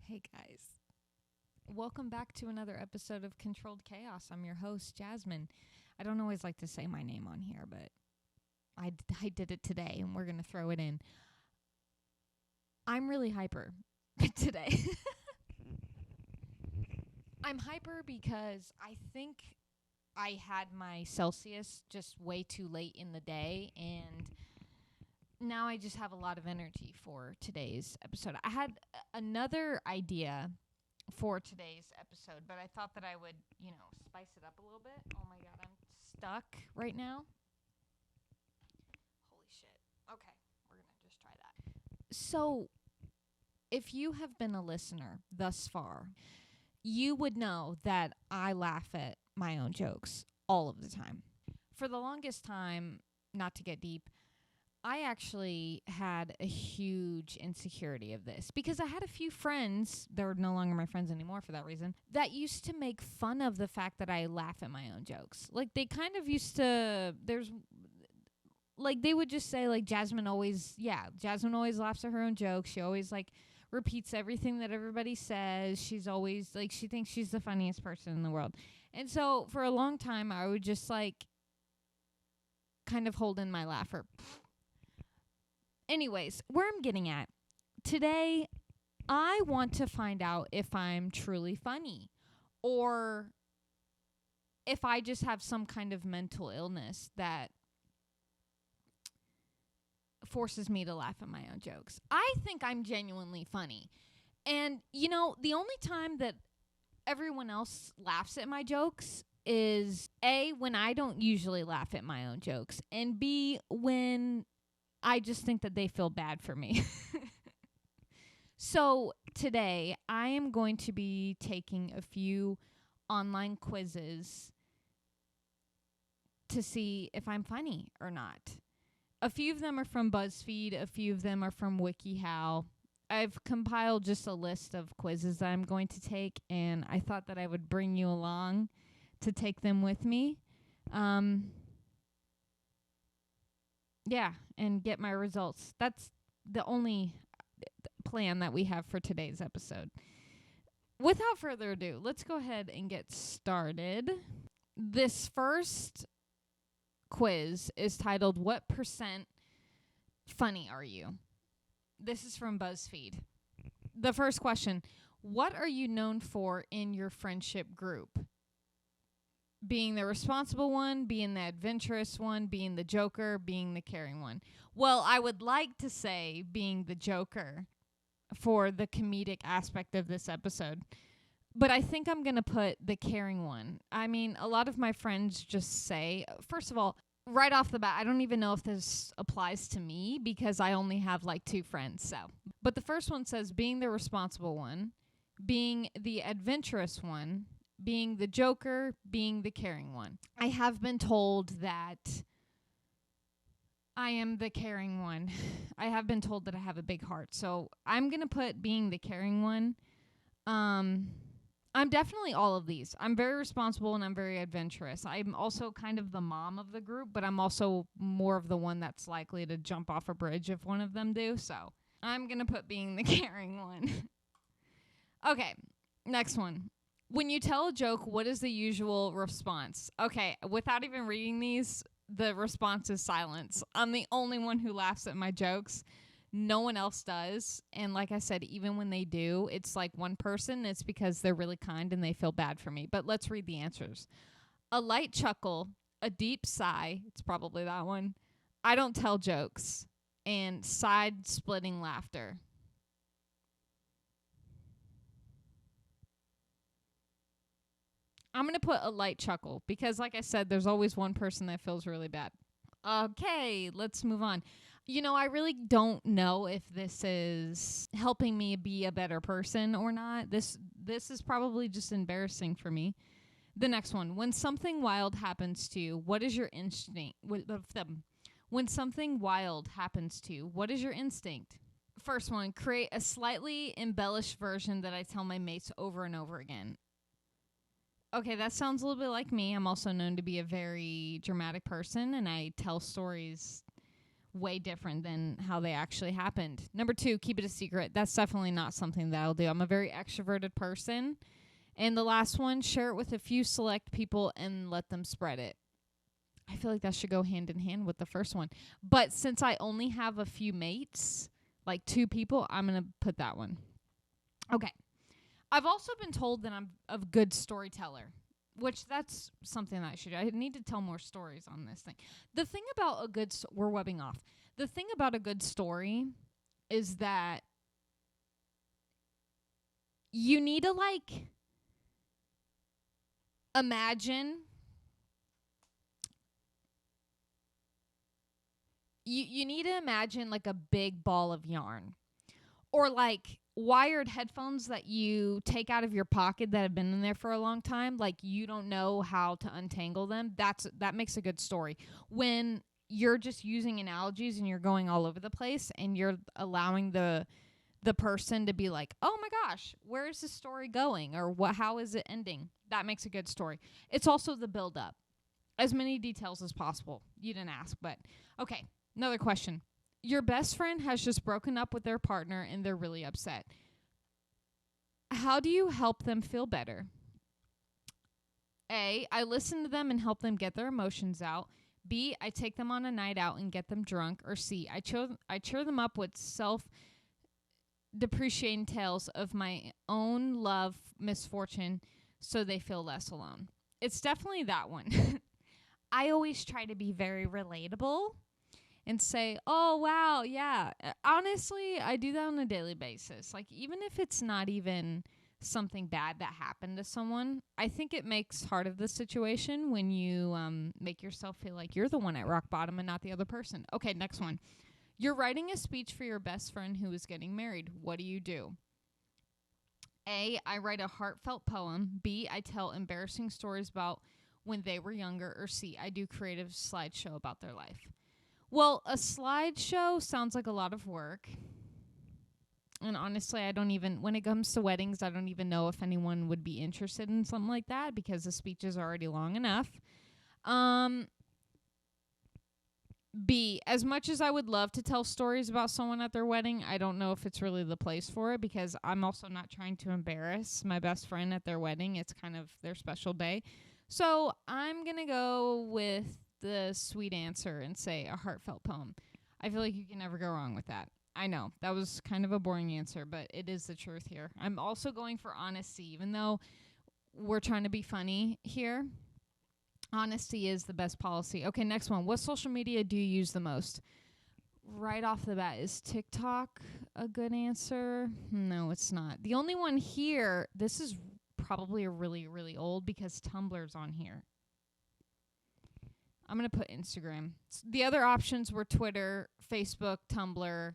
Hey guys, welcome back to another episode of Controlled Chaos. I'm your host, Jasmine. I don't always like to say my name on here, but I did it today and we're going to throw it in. I'm really hyper today. I'm hyper because I think I had my Celsius just way too late in the day, and now I just have a lot of energy for today's episode. I had another idea for today's episode, but I thought that I would, spice it up a little bit. Oh my god, I'm stuck right now. Holy shit. Okay, we're going to just try that. So, if you have been a listener thus far, you would know that I laugh at my own jokes all of the time. For the longest time, not to get deep, I actually had a huge insecurity of this because I had a few friends, they're no longer my friends anymore for that reason, that used to make fun of the fact that I laugh at my own jokes. Like, they kind of used to, they would just say, like, Jasmine always laughs at her own jokes. She always, repeats everything that everybody says. She's always, she thinks she's the funniest person in the world. And so, for a long time, I would just, kind of hold in my laughter. Anyways, where I'm getting at, today, I want to find out if I'm truly funny or if I just have some kind of mental illness that forces me to laugh at my own jokes. I think I'm genuinely funny. And, the only time that everyone else laughs at my jokes is A, when I don't usually laugh at my own jokes, and B, when I just think that they feel bad for me. So today I am going to be taking a few online quizzes to see if I'm funny or not. A few of them are from Buzzfeed. A few of them are from WikiHow. I've compiled just a list of quizzes that I'm going to take, and I thought that I would bring you along to take them with me. And get my results. That's the only plan that we have for today's episode. Without further ado, let's go ahead and get started. This first quiz is titled, What Percent Funny Are You? This is from BuzzFeed. The first question, what are you known for in your friendship group? Being the responsible one, being the adventurous one, being the joker, being the caring one. Well, I would like to say being the joker for the comedic aspect of this episode. But I think I'm going to put the caring one. I mean, a lot of my friends just say, first of all, right off the bat, I don't even know if this applies to me because I only have 2 friends. But the first one says being the responsible one, being the adventurous one, being the joker, being the caring one. I have been told that I am the caring one. I have been told that I have a big heart. So I'm going to put being the caring one. I'm definitely all of these. I'm very responsible and I'm very adventurous. I'm also kind of the mom of the group, but I'm also more of the one that's likely to jump off a bridge if one of them do. So I'm going to put being the caring one. Okay, next one. When you tell a joke, what is the usual response? Okay, without even reading these, the response is silence. I'm the only one who laughs at my jokes. No one else does. And like I said, even when they do, it's one person. It's because they're really kind and they feel bad for me. But let's read the answers. A light chuckle, a deep sigh. It's probably that one. I don't tell jokes. And side-splitting laughter. I'm going to put a light chuckle because, like I said, there's always one person that feels really bad. Okay, let's move on. I really don't know if this is helping me be a better person or not. This is probably just embarrassing for me. The next one. When something wild happens to you, what is your instinct? When something wild happens to you, what is your instinct? First one. Create a slightly embellished version that I tell my mates over and over again. Okay, that sounds a little bit like me. I'm also known to be a very dramatic person, and I tell stories way different than how they actually happened. Number 2, keep it a secret. That's definitely not something that I'll do. I'm a very extroverted person. And the last one, share it with a few select people and let them spread it. I feel like that should go hand in hand with the first one. But since I only have a few mates, like 2 people, I'm going to put that one. Okay. I've also been told that I'm a good storyteller, which that's something that I should do. I need to tell more stories on this thing. The thing about we're webbing off. The thing about a good story is that you need to imagine. You need to imagine like a big ball of yarn, or like wired headphones that you take out of your pocket that have been in there for a long time. Like you don't know how to untangle them. That makes a good story. When you're just using analogies and you're going all over the place and you're allowing the person to be like, oh my gosh, where is this story going? Or how is it ending? That makes a good story. It's also the build up. As many details as possible. You didn't ask, but okay. Another question. Your best friend has just broken up with their partner and they're really upset. How do you help them feel better? A, I listen to them and help them get their emotions out. B, I take them on a night out and get them drunk. Or C, I cheer them up with self-depreciating tales of my own love misfortune so they feel less alone. It's definitely that one. I always try to be very relatable and say, oh, wow, yeah. Honestly, I do that on a daily basis. Like, even if it's not even something bad that happened to someone, I think it makes heart of the situation when you make yourself feel like you're the one at rock bottom and not the other person. Okay, next one. You're writing a speech for your best friend who is getting married. What do you do? A, I write a heartfelt poem. B, I tell embarrassing stories about when they were younger. Or C, I do creative slideshow about their life. Well, a slideshow sounds like a lot of work. And honestly, when it comes to weddings, I don't even know if anyone would be interested in something like that because the speech is already long enough. B, as much as I would love to tell stories about someone at their wedding, I don't know if it's really the place for it because I'm also not trying to embarrass my best friend at their wedding. It's kind of their special day. So I'm going to go with the sweet answer and say a heartfelt poem. I feel like you can never go wrong with that. I know, that was kind of a boring answer, but it is the truth here. I'm also going for honesty, even though we're trying to be funny here. Honesty is the best policy. Okay, next one. What social media do you use the most? Right off the bat, is TikTok a good answer? No, it's not. The only one here, this is probably a really, really old because Tumblr's on here. I'm going to put Instagram. The other options were Twitter, Facebook, Tumblr,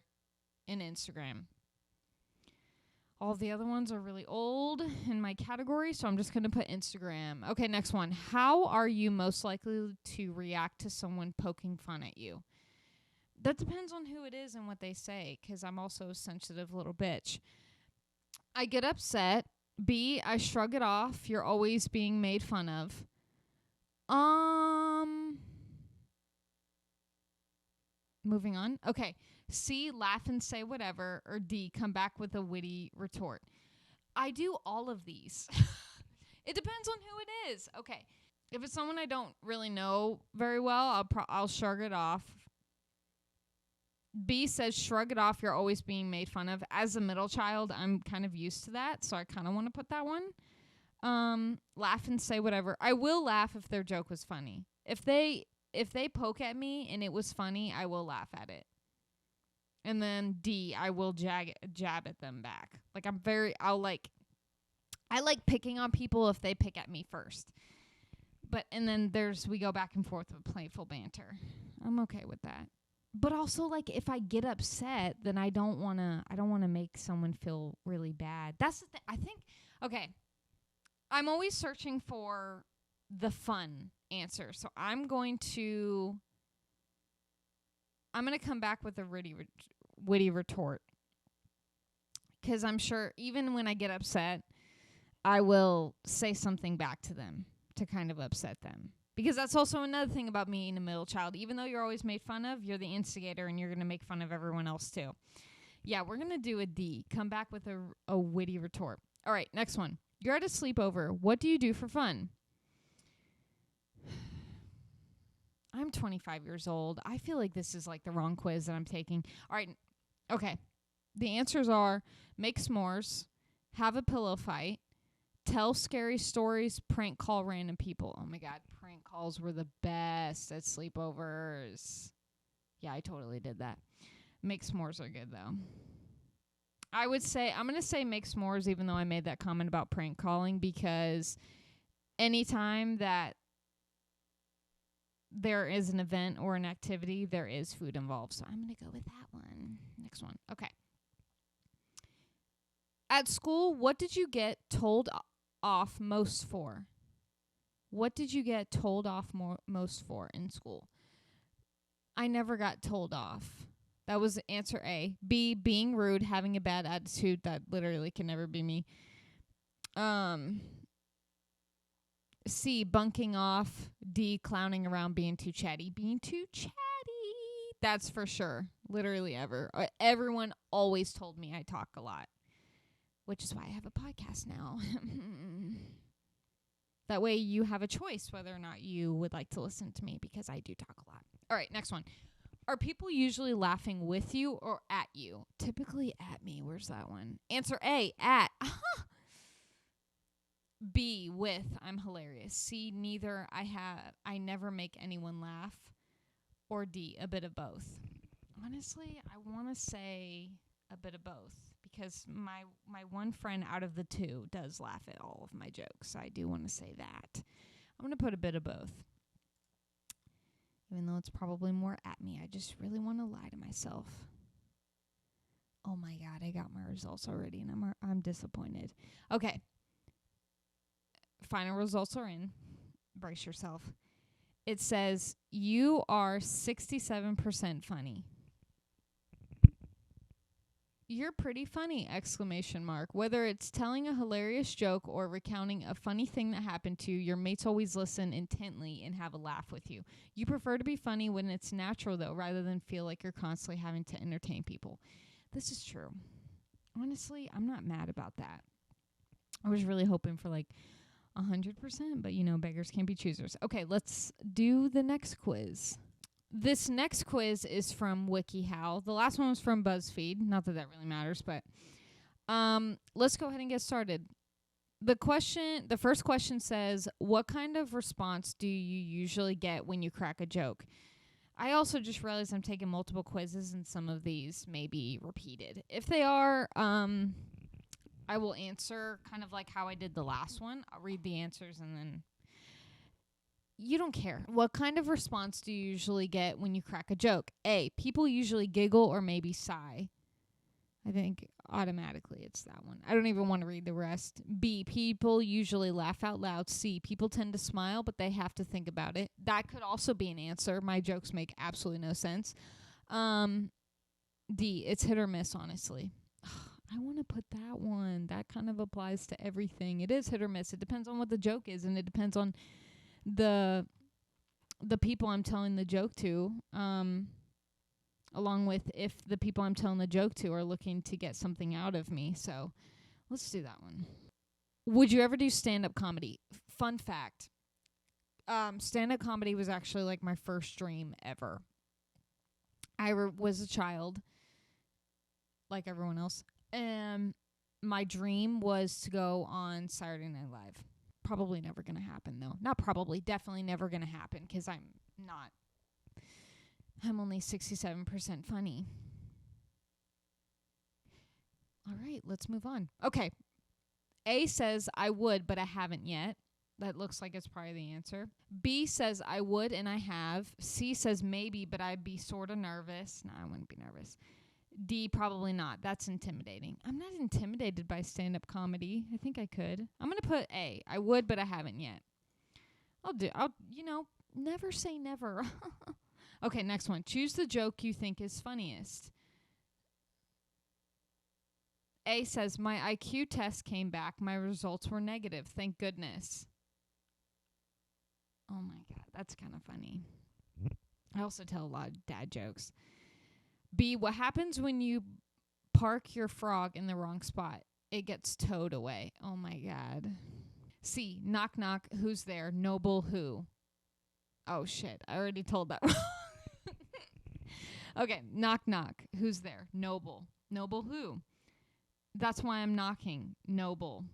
and Instagram. All the other ones are really old in my category, so I'm just going to put Instagram. Okay, next one. How are you most likely to react to someone poking fun at you? That depends on who it is and what they say, because I'm also a sensitive little bitch. I get upset. B, I shrug it off. You're always being made fun of. Moving on. Okay. C, laugh and say whatever. Or D, come back with a witty retort. I do all of these. It depends on who it is. Okay. If it's someone I don't really know very well, I'll shrug it off. B says shrug it off. You're always being made fun of. As a middle child, I'm kind of used to that, so I kind of want to put that one. Laugh and say whatever. I will laugh if their joke was funny. If they poke at me and it was funny, I will laugh at it. And then D, I will jab at them back. Like I like picking on people if they pick at me first. And then we go back and forth with playful banter. I'm okay with that. But also, like, if I get upset, then I don't want to make someone feel really bad. That's the thing. I think, okay, I'm always searching for the fun answer. So I'm going to come back with a witty retort. Because I'm sure even when I get upset, I will say something back to them to kind of upset them. Because that's also another thing about me being a middle child. Even though you're always made fun of, you're the instigator and you're going to make fun of everyone else too. Yeah, we're going to do a D. Come back with a witty retort. All right, next one. You're at a sleepover. What do you do for fun? I'm 25 years old. I feel like this is like the wrong quiz that I'm taking. All right. Okay. The answers are make s'mores, have a pillow fight, tell scary stories, prank call random people. Oh my God. Prank calls were the best at sleepovers. Yeah, I totally did that. Make s'mores are good though. I'm going to say make s'mores even though I made that comment about prank calling, because anytime that there is an event or an activity, there is food involved. So I'm going to go with that one. Next one. Okay. At school, what did you get told off most for? What did you get told off most for in school? I never got told off. That was answer A. B, being rude, having a bad attitude. That literally can never be me. C, bunking off. D, clowning around, being too chatty. Being too chatty. That's for sure. Literally ever. Everyone always told me I talk a lot, which is why I have a podcast now. That way you have a choice whether or not you would like to listen to me, because I do talk a lot. All right, next one. Are people usually laughing with you or at you? Typically at me. Where's that one? Answer A, at. B, with. I'm hilarious. C, neither. I never make anyone laugh. Or D, a bit of both. Honestly, I want to say a bit of both, because my one friend out of the two does laugh at all of my jokes. I do want to say that. I'm going to put a bit of both. Even though it's probably more at me. I just really want to lie to myself. Oh my God, I got my results already and I'm disappointed. Okay. Final results are in. Brace yourself. It says you are 67% funny. You're pretty funny, ! Whether it's telling a hilarious joke or recounting a funny thing that happened to you, your mates always listen intently and have a laugh with you. You prefer to be funny when it's natural, though, rather than feel like you're constantly having to entertain people. This is true. Honestly, I'm not mad about that. I was really hoping for like 100%, but beggars can't be choosers. Okay, let's do the next quiz. This next quiz is from WikiHow. The last one was from Buzzfeed. Not that really matters, but let's go ahead and get started. The first question says, what kind of response do you usually get when you crack a joke? I also just realized I'm taking multiple quizzes and some of these may be repeated. If they are, I will answer kind of like how I did the last one. I'll read the answers and then you don't care. What kind of response do you usually get when you crack a joke? A, people usually giggle or maybe sigh. I think automatically it's that one. I don't even want to read the rest. B, people usually laugh out loud. C, people tend to smile, but they have to think about it. That could also be an answer. My jokes make absolutely no sense. D, it's hit or miss, honestly. I want to put that one. That kind of applies to everything. It is hit or miss. It depends on what the joke is, and it depends on the people I'm telling the joke to, along with if the people I'm telling the joke to are looking to get something out of me. So let's do that one. Would you ever do stand-up comedy? Fun fact. Stand-up comedy was actually like my first dream ever. I was a child, like everyone else, and my dream was to go on Saturday Night Live. Probably never going to happen, though. Not probably, definitely never going to happen, because I'm only 67% funny. All right, let's move on. Okay. A says, I would, but I haven't yet. That looks like it's probably the answer. B says, I would, and I have. C says, maybe, but I'd be sort of nervous. No, I wouldn't be nervous. D, probably not. That's intimidating. I'm not intimidated by stand-up comedy. I think I could. I'm going to put A. I would, but I haven't yet. Never say never. Okay, next one. Choose the joke you think is funniest. A says, my IQ test came back. My results were negative. Thank goodness. Oh my God, that's kind of funny. I also tell a lot of dad jokes. B, what happens when you park your frog in the wrong spot? It gets towed away. Oh my God. C, knock knock, who's there? Noble who? Oh shit, I already told that. Okay, knock knock, who's there? Noble. Noble who? That's why I'm knocking. Noble.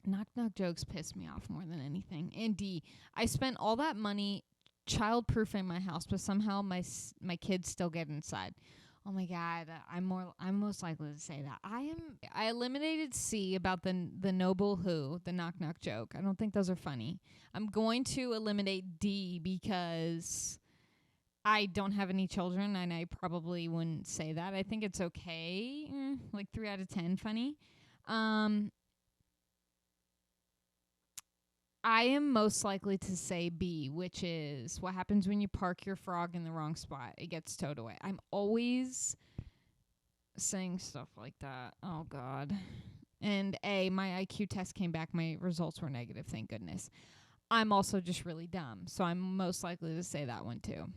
Knock knock jokes piss me off more than anything. And D, I spent all that money child-proofing my house, but somehow my kids still get inside. Oh my God, I'm most likely to say that. I eliminated C about the noble who, the knock knock joke. I don't think those are funny. I'm going to eliminate D because I don't have any children and I probably wouldn't say that. I think it's okay. Like 3 out of 10 funny. I am most likely to say B, which is what happens when you park your frog in the wrong spot. It gets towed away. I'm always saying stuff like that. Oh, God. And A, my IQ test came back. My results were negative, thank goodness. I'm also just really dumb, so I'm most likely to say that one too.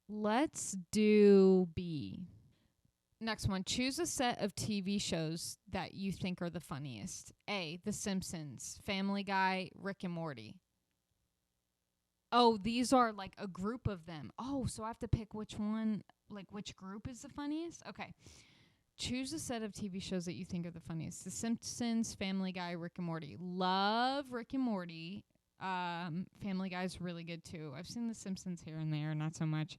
Let's do B. Next one. Choose a set of TV shows that you think are the funniest. A, The Simpsons, Family Guy, Rick and Morty. Oh, these are like a group of them. Oh, so I have to pick which one, like which group is the funniest? Okay. Choose a set of TV shows that you think are the funniest. The Simpsons, Family Guy, Rick and Morty. Love Rick and Morty. Family Guy's really good too. I've seen The Simpsons here and there, not so much.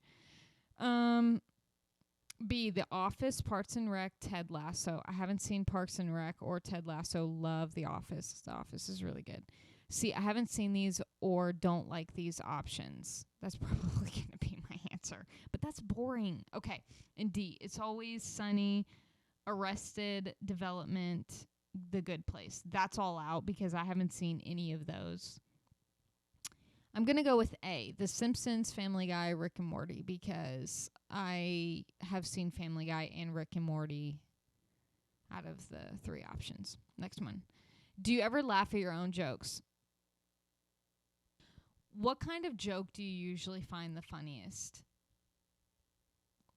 B, The Office, Parks and Rec, Ted Lasso. I haven't seen Parks and Rec or Ted Lasso. Love The Office. The Office is really good. C, I haven't seen these or don't like these options. That's probably going to be my answer. But that's boring. Okay. And D, It's Always Sunny, Arrested Development, The Good Place. That's all out because I haven't seen any of those. I'm going to go with A, The Simpsons, Family Guy, Rick and Morty, because I have seen Family Guy and Rick and Morty out of the 3 options. Next one. Do you ever laugh at your own jokes? What kind of joke do you usually find the funniest?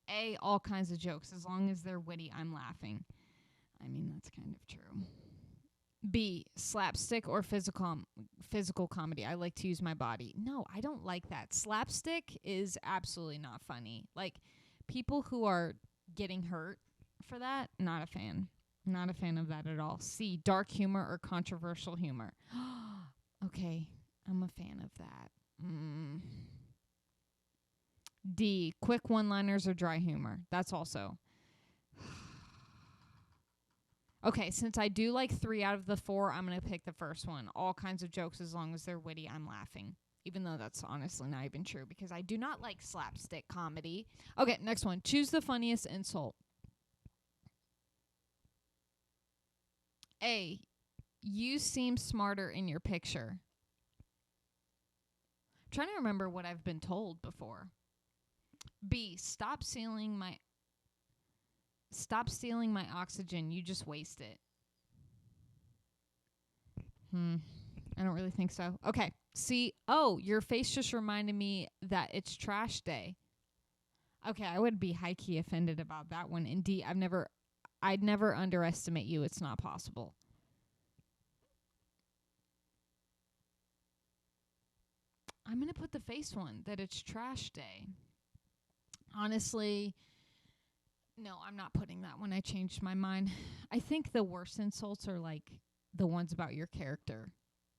A, all kinds of jokes. As long as they're witty, I'm laughing. I mean, that's kind of true. B, slapstick or physical comedy. I like to use my body. No, I don't like that. Slapstick is absolutely not funny. Like, people who are getting hurt for that, not a fan. Not a fan of that at all. C, dark humor or controversial humor. Okay, I'm a fan of that. D, quick one-liners or dry humor. That's also... Okay, since I do like 3 out of the 4, I'm going to pick the first one. All kinds of jokes, as long as they're witty, I'm laughing. Even though that's honestly not even true, because I do not like slapstick comedy. Okay, next one. Choose the funniest insult. A, you seem smarter in your picture. I'm trying to remember what I've been told before. B, stop stealing my oxygen. You just waste it. I don't really think so. Okay. C, oh, your face just reminded me that it's trash day. Okay, I would be high-key offended about that one. And D, I'd never underestimate you. It's not possible. I'm going to put the face one, that it's trash day. Honestly, no, I'm not putting that one. I changed my mind. I think the worst insults are like the ones about your character.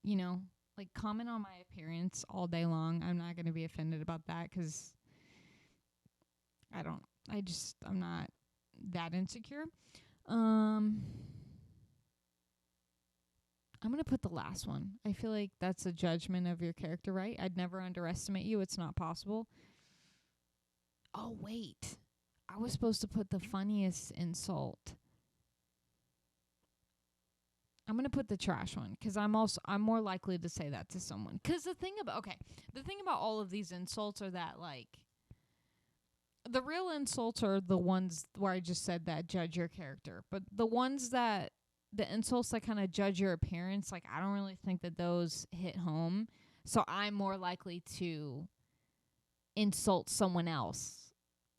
You know, like comment on my appearance all day long. I'm not going to be offended about that because I'm not that insecure. I'm going to put the last one. I feel like that's a judgment of your character, right? I'd never underestimate you. It's not possible. Oh, wait. I was supposed to put the funniest insult. I'm going to put the trash one because I'm more likely to say that to someone. Because the thing about all of these insults are that, like, the real insults are the ones where I just said that judge your character. But the insults that kind of judge your appearance, like, I don't really think that those hit home. So I'm more likely to insult someone else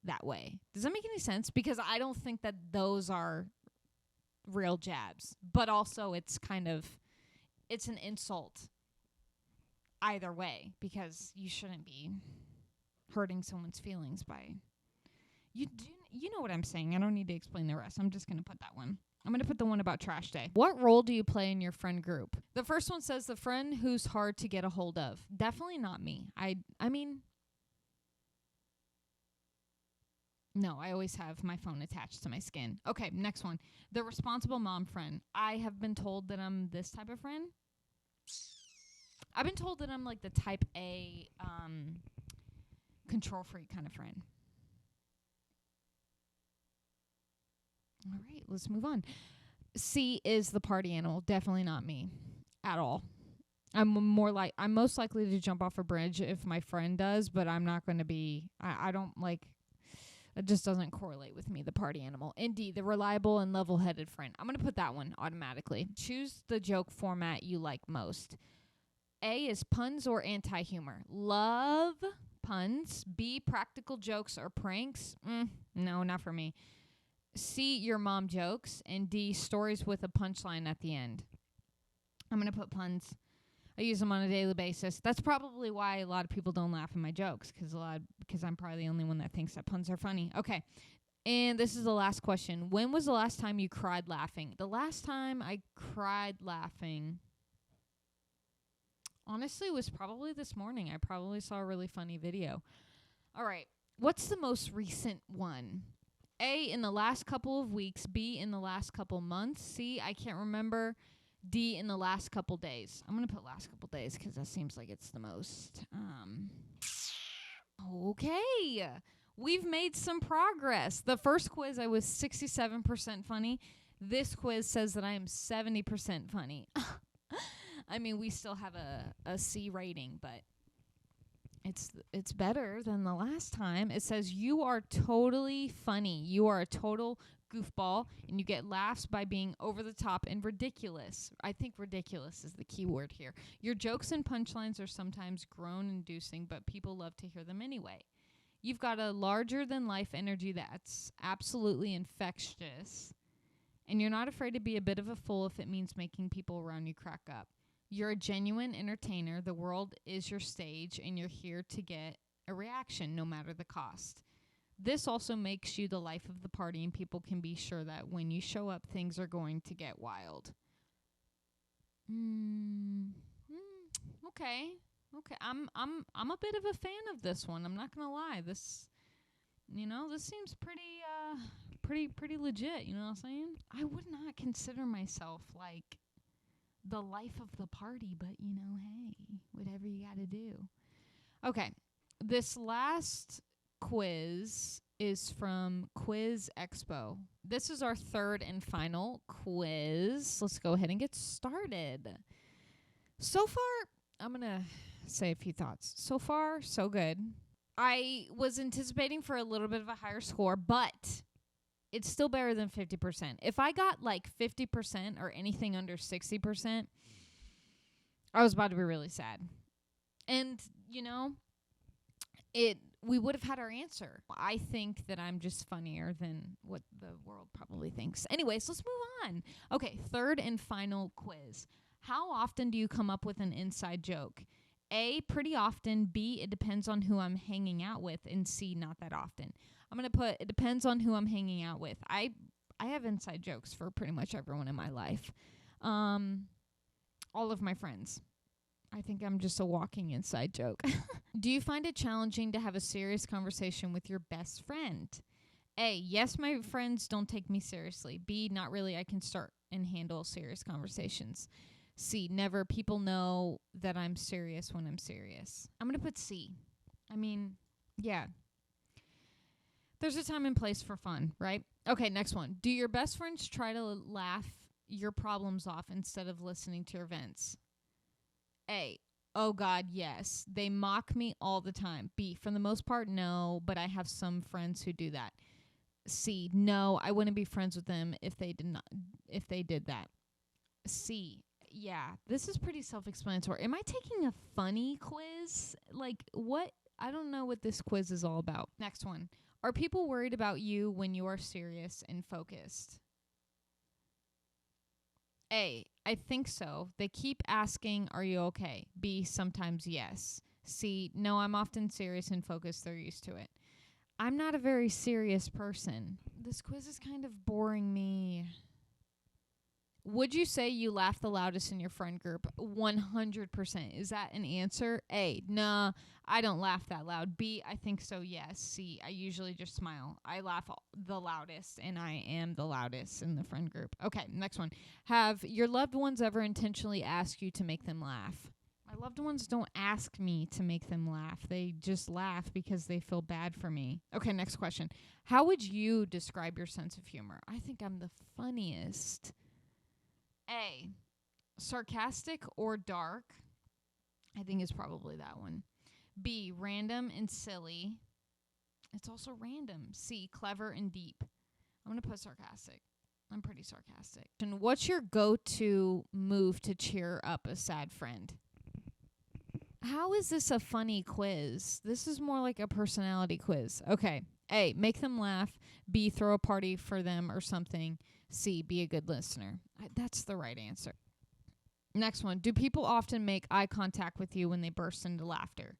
that way. Does that make any sense? Because I don't think that those are real jabs. But also it's an insult either way, because you shouldn't be hurting someone's feelings by you know what I'm saying. I don't need to explain the rest. I'm just going to put that one. I'm going to put the one about trash day. What role do you play in your friend group? The first one says the friend who's hard to get a hold of. Definitely not me. I mean, no, I always have my phone attached to my skin. Okay, next one. The responsible mom friend. I have been told that I'm this type of friend. I've been told that I'm like the type A control freak kind of friend. All right, let's move on. C is the party animal. Definitely not me at all. I'm most likely to jump off a bridge if my friend does, but I'm not going to be. I don't like. It just doesn't correlate with me, the party animal. And D, the reliable and level-headed friend. I'm going to put that one automatically. Choose the joke format you like most. A is puns or anti-humor. Love puns. B, practical jokes or pranks. No, not for me. C, your mom jokes. And D, stories with a punchline at the end. I'm going to put puns. I use them on a daily basis. That's probably why a lot of people don't laugh at my jokes, because I'm probably the only one that thinks that puns are funny. Okay. And this is the last question. When was the last time you cried laughing? The last time I cried laughing, honestly, was probably this morning. I probably saw a really funny video. All right. What's the most recent one? A, in the last couple of weeks. B, in the last couple months. C, I can't remember. D, in the last couple days. I'm going to put last couple days because that seems like it's the most. Okay. We've made some progress. The first quiz, I was 67% funny. This quiz says that I am 70% funny. I mean, we still have a C rating, but it's better than the last time. It says you are totally funny. You are a total goofball, and you get laughs by being over the top and ridiculous. I think ridiculous is the key word here. Your jokes and punchlines are sometimes groan-inducing, but people love to hear them anyway. You've got a larger-than-life energy that's absolutely infectious, and you're not afraid to be a bit of a fool if it means making people around you crack up. You're a genuine entertainer. The world is your stage, and you're here to get a reaction no matter the cost. This also makes you the life of the party, and people can be sure that when you show up, things are going to get wild. Okay. I'm a bit of a fan of this one. I'm not gonna lie. This seems pretty legit. You know what I'm saying? I would not consider myself like the life of the party, but hey, whatever you got to do. Okay, this last quiz is from QuizExpo. This is our third and final quiz. Let's go ahead and get started. So far, I'm going to say a few thoughts. So far, so good. I was anticipating for a little bit of a higher score, but it's still better than 50%. If I got like 50% or anything under 60%, I was about to be really sad. And, we would have had our answer. I think that I'm just funnier than what the world probably thinks. Anyways, let's move on. Okay, third and final quiz. How often do you come up with an inside joke? A, pretty often. B, it depends on who I'm hanging out with. And C, not that often. I'm going to put, it depends on who I'm hanging out with. I have inside jokes for pretty much everyone in my life. All of my friends. I think I'm just a walking inside joke. Do you find it challenging to have a serious conversation with your best friend? A, yes, my friends don't take me seriously. B, not really. I can start and handle serious conversations. C, never. People know that I'm serious when I'm serious. I'm going to put C. I mean, yeah. There's a time and place for fun, right? Okay, next one. Do your best friends try to laugh your problems off instead of listening to your vents? A, oh God, yes. They mock me all the time. B, for the most part, no, but I have some friends who do that. C, no, I wouldn't be friends with them if they did that. C, Yeah, this is pretty self-explanatory. Am I taking a funny quiz? Like, what? I don't know what this quiz is all about. Next one. Are people worried about you when you are serious and focused? A, I think so. They keep asking, are you okay? B, sometimes yes. C, no, I'm often serious and focused. They're used to it. I'm not a very serious person. This quiz is kind of boring me. Would you say you laugh the loudest in your friend group? 100%. Is that an answer? A, nah, I don't laugh that loud. B, I think so, yes. C, I usually just smile. I laugh the loudest, and I am the loudest in the friend group. Okay, next one. Have your loved ones ever intentionally asked you to make them laugh? My loved ones don't ask me to make them laugh. They just laugh because they feel bad for me. Okay, next question. How would you describe your sense of humor? I think I'm the funniest. A, sarcastic or dark. I think it's probably that one. B, random and silly. It's also random. C, clever and deep. I'm going to put sarcastic. I'm pretty sarcastic. And what's your go-to move to cheer up a sad friend? How is this a funny quiz? This is more like a personality quiz. Okay. A, make them laugh. B, throw a party for them or something. C, be a good listener. That's the right answer. Next one. Do people often make eye contact with you when they burst into laughter?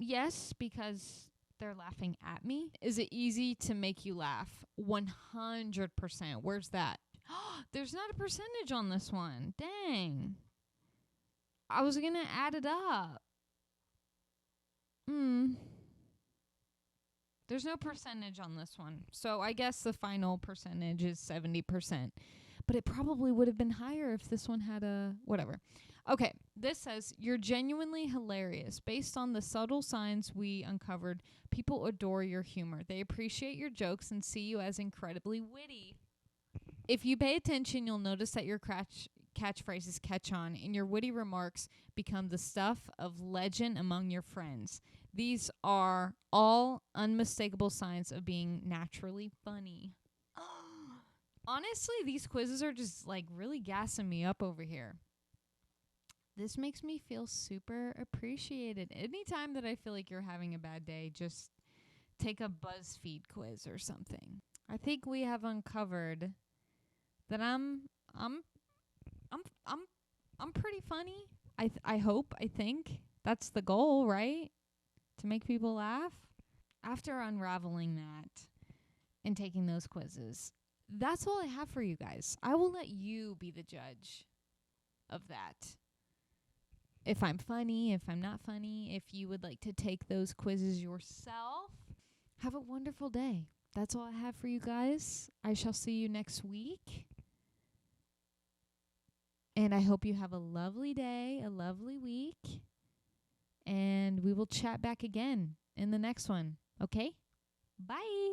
Yes, because they're laughing at me. Is it easy to make you laugh? 100%. Where's that? There's not a percentage on this one. Dang. I was going to add it up. There's no percentage on this one. So I guess the final percentage is 70%. But it probably would have been higher if this one had a whatever. Okay, this says, you're genuinely hilarious. Based on the subtle signs we uncovered, people adore your humor. They appreciate your jokes and see you as incredibly witty. If you pay attention, you'll notice that your catchphrases catch on and your witty remarks become the stuff of legend among your friends. These are all unmistakable signs of being naturally funny. Honestly, these quizzes are just like really gassing me up over here. This makes me feel super appreciated. Anytime that I feel like you're having a bad day, just take a Buzzfeed quiz or something. I think we have uncovered that I'm pretty funny. I hope, I think. That's the goal, right? To make people laugh. After unraveling that and taking those quizzes, that's all I have for you guys. I will let you be the judge of that. If I'm funny, if I'm not funny, if you would like to take those quizzes yourself, have a wonderful day. That's all I have for you guys. I shall see you next week. And I hope you have a lovely day, a lovely week. And we will chat back again in the next one. Okay? Bye.